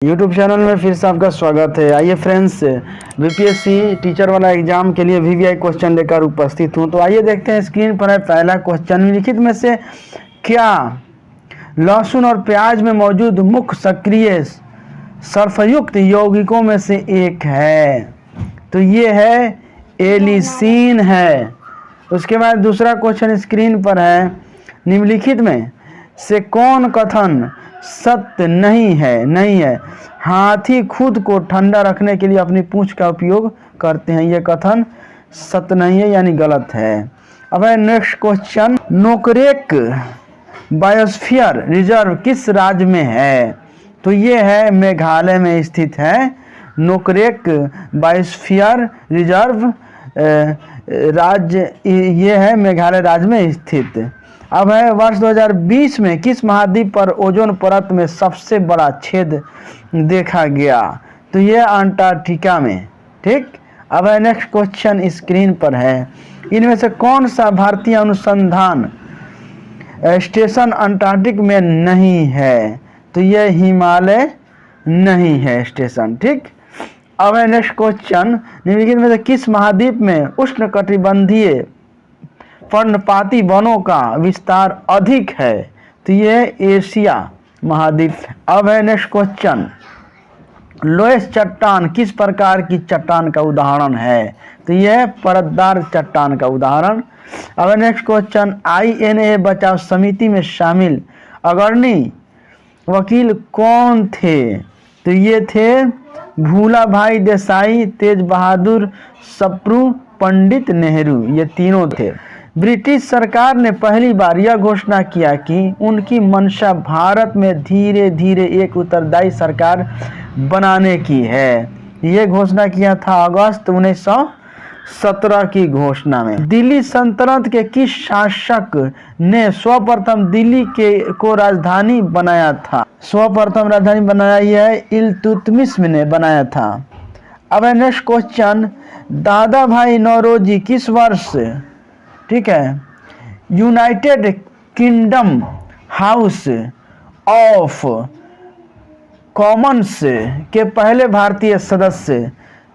YouTube channel में फिर से आपका स्वागत है। आइए फ्रेंड्स, बीपीएससी टीचर वाला एग्जाम के लिए वीवीआई क्वेश्चन लेकर उपस्थित हूं। तो आइए देखते हैं, स्क्रीन पर है पहला क्वेश्चन। निम्नलिखित में से क्या लहसुन और प्याज में मौजूद मुख्य सक्रिय सल्फयुक्त यौगिकों में से एक है? तो ये है एलिसीन है। उसके बाद दूसरा क्वेश्चन स्क्रीन पर है, निम्नलिखित में से कौन कथन सत्य नहीं है? हाथी खुद को ठंडा रखने के लिए अपनी पूंछ का उपयोग करते हैं। यह कथन सत्य नहीं है, यानी गलत है। अब है next question, Nokrek biosphere reserve किस राज्य में है? तो ये है मेघालय में स्थित है। नोकरेक बायोस्फीयर रिजर्व राज्य ये है मेघालय राज्य में स्थित। अब है वर्ष 2020 में किस महाद्वीप पर ओजोन परत में सबसे बड़ा छेद देखा गया? तो ये अंटार्कटिका में। ठीक। अब है नेक्स्ट क्वेश्चन स्क्रीन पर है, इनमें से कौन सा भारतीय अनुसंधान स्टेशन अंटार्कटिक में नहीं है? तो ये हिमालय नहीं है स्टेशन। ठीक। अब है नेक्स्ट क्वेश्चन, निम्नलिखित में से किस महाद्वीप में उष्णकटिबंधीय पर्णपाती वनों का विस्तार अधिक है? तो ये एशिया महाद्वीप। अब है नेक्स्ट क्वेश्चन, लोएस चट्टान किस प्रकार की चट्टान का उदाहरण है? तो यह परतदार चट्टान का उदाहरण। अब है नेक्स्ट क्वेश्चन, INA बचाव समिति में शामिल अग्रणी वकील कौन थे? तो ये थे भूला भाई देसाई, तेज बहादुर सप्रू, पंडित नेहरू, ये तीनों थे। ब्रिटिश सरकार ने पहली बार यह घोषणा किया कि उनकी मंशा भारत में धीरे धीरे एक उत्तरदायी सरकार बनाने की है। यह घोषणा किया था अगस्त 1917 की घोषणा में। दिल्ली सल्तनत के किस शासक ने सर्वप्रथम दिल्ली को राजधानी बनाया था? सर्वप्रथम राजधानी बनाया यह इल्तुतमिश ने बनाया था। अब है नेक्स्ट क्वेश्चन, दादा भाई नौरोजी किस वर्ष, ठीक है, United kingdom house of Commons के पहले भारतीय सदस्य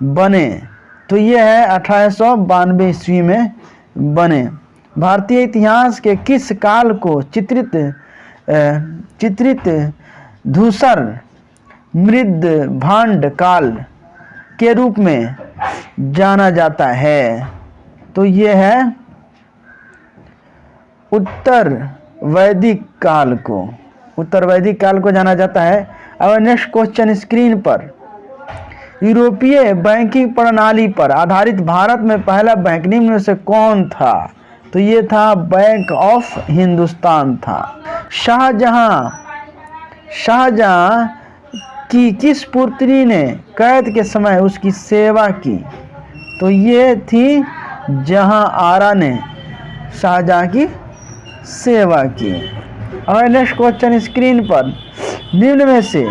बने? तो ये है 1892 ईस्वी में बने। भारतीय इतिहास के किस काल को चित्रित धूसर मृद भांड काल के रूप में जाना जाता है? तो ये है उत्तर वैदिक काल को जाना जाता है। अब नेक्स्ट क्वेश्चन स्क्रीन पर, यूरोपीय बैंकिंग प्रणाली पर आधारित भारत में पहला बैंक निम्न में से कौन था? तो ये था बैंक ऑफ हिंदुस्तान था। शाहजहां की किस पुत्री ने कैद के समय उसकी सेवा की? तो ये थी जहां आरा ने शाहजहां की सेवा की। और नेक्स्ट क्वेश्चन स्क्रीन पर, निम्न में से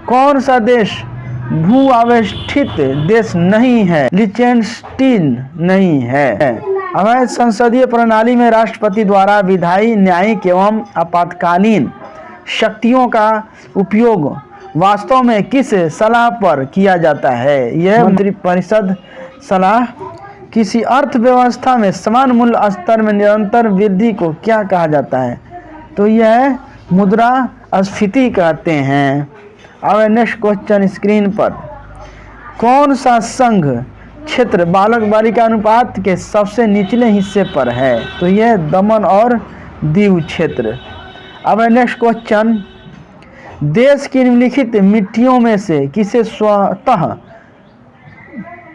कौन सा देश भू आवेष्टित देश नहीं है? लिechtenstein नहीं है। अब संसदीय प्रणाली में राष्ट्रपति द्वारा विधायी, न्यायिक एवं आपातकालीन शक्तियों का उपयोग वास्तव में किस सलाह पर किया जाता है? यह मंत्रिपरिषद सलाह। किसी अर्थव्यवस्था में समान मूल्य स्तर में निरंतर वृद्धि को क्या कहा जाता है? तो यह मुद्रास्फीति कहते हैं। अब नेक्स्ट क्वेश्चन स्क्रीन पर, कौन सा संघ क्षेत्र बालक बालिका अनुपात के सबसे निचले हिस्से पर है? तो यह दमन और दीव क्षेत्र। अब नेक्स्ट क्वेश्चन, देश की निम्नलिखित मिट्टियों में से किसे स्वतः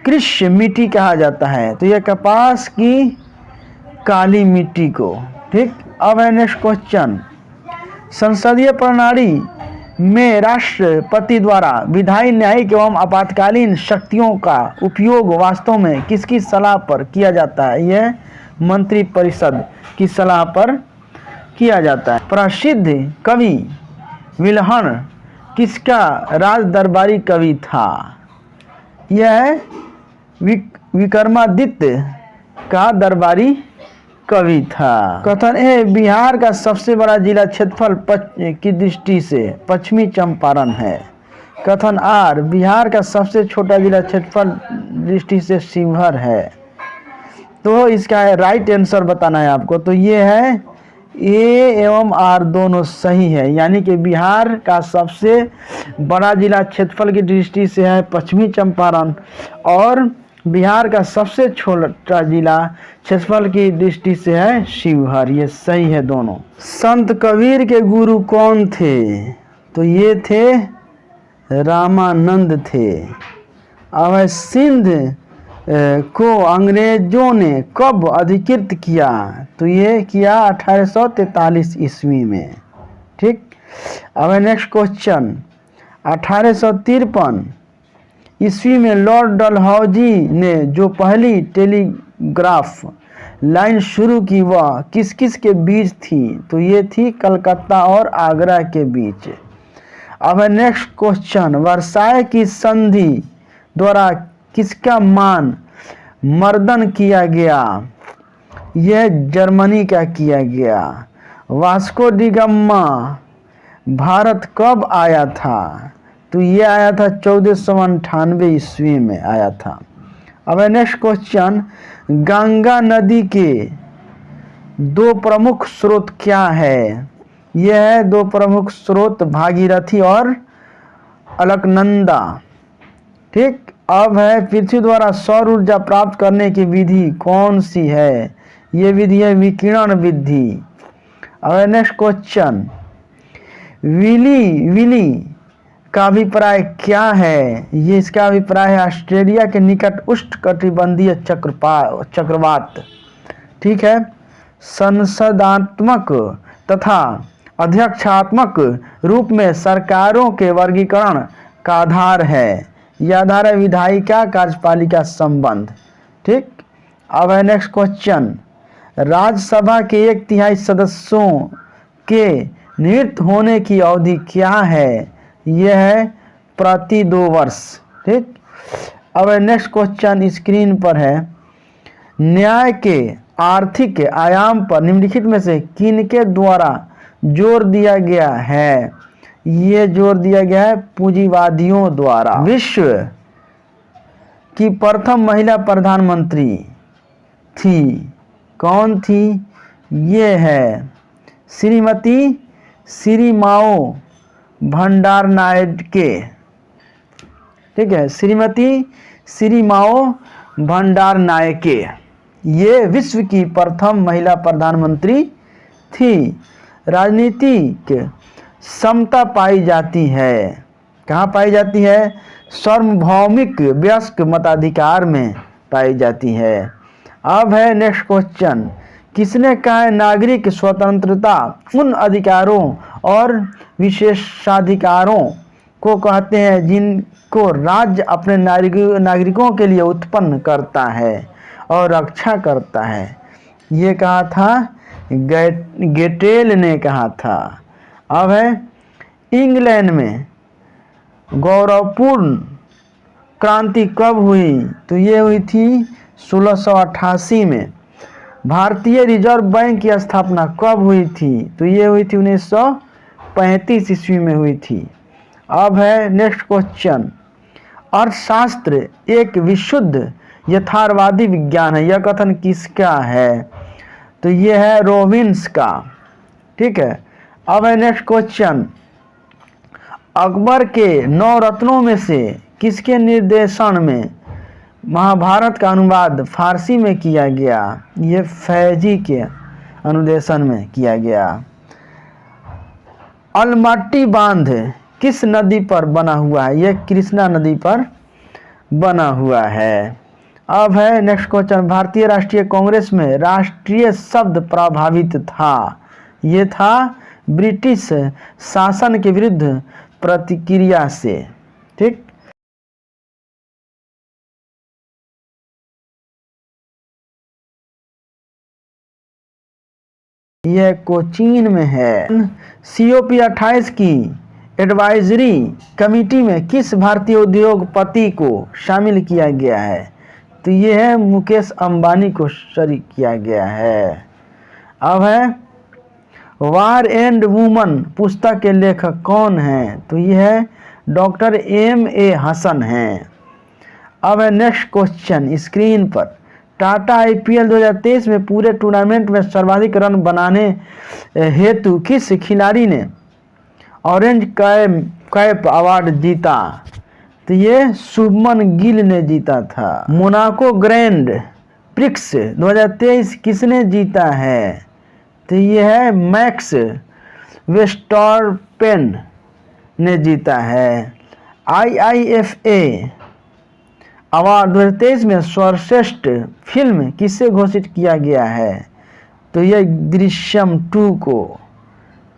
कृष्ण मिट्टी कहा जाता है? तो यह कपास की काली मिट्टी को। ठीक। अब है नेक्स्ट क्वेश्चन, संसदीय प्रणाली में राष्ट्रपति द्वारा विधायी, न्यायिक एवं आपातकालीन शक्तियों का उपयोग वास्तव में किसकी सलाह पर किया जाता है? यह मंत्रिपरिषद की सलाह पर किया जाता है। प्रसिद्ध कवि विल्हण किसका राज दरबारी कवि था? यह विक्रमादित्य का दरबारी कवि था। कथन है, बिहार का सबसे बड़ा जिला क्षेत्रफल की दृष्टि से पश्चिमी चंपारण है। कथन आर, बिहार का सबसे छोटा जिला क्षेत्रफल दृष्टि से शिवहर है। तो इसका राइट आंसर बताना है आपको। तो ये है ए एवं आर दोनों सही है, यानी कि बिहार का सबसे बड़ा जिला क्षेत्रफल की दृष्टि से है पश्चिमी चंपारण और बिहार का सबसे छोटा जिला क्षेत्रफल की दृष्टि से है शिवहर। ये सही है दोनों। संत कबीर के गुरु कौन थे? तो ये थे रामानंद थे। अब सिंध को अंग्रेजों ने कब अधिकृत किया? तो ये किया 1843 ईस्वी में। ठीक। अब नेक्स्ट क्वेश्चन, 1853 ईस्वी में लॉर्ड डलहौजी ने जो पहली टेलीग्राफ लाइन शुरू की वह किस किस के बीच थी? तो ये थी कलकत्ता और आगरा के बीच। अब नेक्स्ट क्वेश्चन, वर्साय की संधि द्वारा किसका मान मर्दन किया गया? यह जर्मनी का किया गया। वास्को डी गामा भारत कब आया था? तो ये आया था 1498 ईस्वी में आया था। अब नेक्स्ट क्वेश्चन, गंगा नदी के दो प्रमुख स्रोत क्या है? यह है दो प्रमुख स्रोत भागीरथी और अलकनंदा। ठीक। अब है पृथ्वी द्वारा सौर ऊर्जा प्राप्त करने की विधि कौन सी है? ये विधि है विकिरण विधि। अब नेक्स्ट क्वेश्चन, विली का अभिप्राय क्या है? ये इसका अभिप्राय है ऑस्ट्रेलिया के निकट उष्णकटिबंधीय चक्रवात। ठीक है। संसदात्मक तथा अध्यक्षात्मक रूप में सरकारों के वर्गीकरण का आधार है। यह आधार है विधायिका कार्यपालिका संबंध। ठीक। अब है नेक्स्ट क्वेश्चन, राज्यसभा के 1/3 सदस्यों के नियुक्त होने की अवधि क्या है? यह है प्रति 2 वर्ष। ठीक। अब नेक्स्ट क्वेश्चन स्क्रीन पर है, न्याय के आर्थिक आयाम पर निम्नलिखित में से किनके द्वारा जोर दिया गया है? ये जोर दिया गया है पूंजीवादियों द्वारा। विश्व की प्रथम महिला प्रधानमंत्री थी, कौन थी? ये है श्रीमती सिरिमाओ भंडारनायके। ठीक है, श्रीमती सिरिमाओ भंडारनायके ये विश्व की प्रथम महिला प्रधानमंत्री थी। राजनीतिक समता पाई जाती है, कहाँ पाई जाती है? सार्वभौमिक वयस्क मताधिकार में पाई जाती है। अब है नेक्स्ट क्वेश्चन, किसने कहा है नागरिक स्वतंत्रता उन अधिकारों और विशेषाधिकारों को कहते हैं जिनको राज्य अपने नागरिकों के लिए उत्पन्न करता है और रक्षा करता है? ये कहा था गेटेल ने कहा था। अब है इंग्लैंड में गौरवपूर्ण क्रांति कब हुई? तो ये हुई थी 1688 में। भारतीय रिजर्व बैंक की स्थापना कब हुई थी? तो ये हुई थी 1935 ईस्वी में हुई थी। अब है नेक्स्ट क्वेश्चन, अर्थशास्त्र एक विशुद्ध यथार्थवादी विज्ञान है, यह कथन किसका है? तो ये है रॉबिन्स का। ठीक है। अब है नेक्स्ट क्वेश्चन, अकबर के 9 रत्नों में से किसके निर्देशन में महाभारत का अनुवाद फारसी में किया गया? ये फैजी के अनुदेशन में किया गया। अलमट्टी बांध किस नदी पर बना हुआ है? यह कृष्णा नदी पर बना हुआ है। अब है नेक्स्ट क्वेश्चन, भारतीय राष्ट्रीय कांग्रेस में राष्ट्रीय शब्द प्रभावित था, ये था ब्रिटिश शासन के विरुद्ध प्रतिक्रिया से। ठीक। यह कोचीन में है। COP 28 की एडवाइजरी कमेटी में किस भारतीय उद्योगपति को शामिल किया गया है? तो ये है मुकेश अंबानी को शरीक किया गया है। अब है वार एंड वुमन पुस्तक के लेखक कौन है? तो ये है डॉक्टर M.A. हसन हैं। अब है नेक्स्ट क्वेश्चन स्क्रीन पर। टाटा IPL 2023 में पूरे टूर्नामेंट में सर्वाधिक रन बनाने हेतु किस खिलाड़ी ने ऑरेंज कैप अवार्ड जीता? तो ये शुभमन गिल ने जीता था। मोनाको ग्रैंड प्रिक्स 2023 किसने जीता है? तो ये है मैक्स वेस्टरपेन ने जीता है। IIFA अवार्ड 2023 में सर्वश्रेष्ठ फिल्म किसे घोषित किया गया है? तो यह दृश्यम 2 को।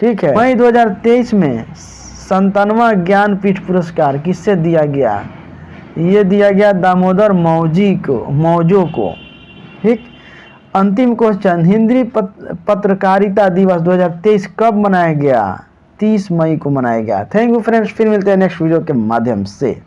ठीक है। मई 2023 में 97वां ज्ञानपीठ पुरस्कार किससे दिया गया? ये दिया गया दामोदर मौजो को। ठीक। अंतिम क्वेश्चन हिंदी पत्रकारिता दिवस 2023 कब मनाया गया? 30 मई को मनाया गया। थैंक यू फ्रेंड्स, फिर मिलते हैं नेक्स्ट वीडियो के माध्यम से।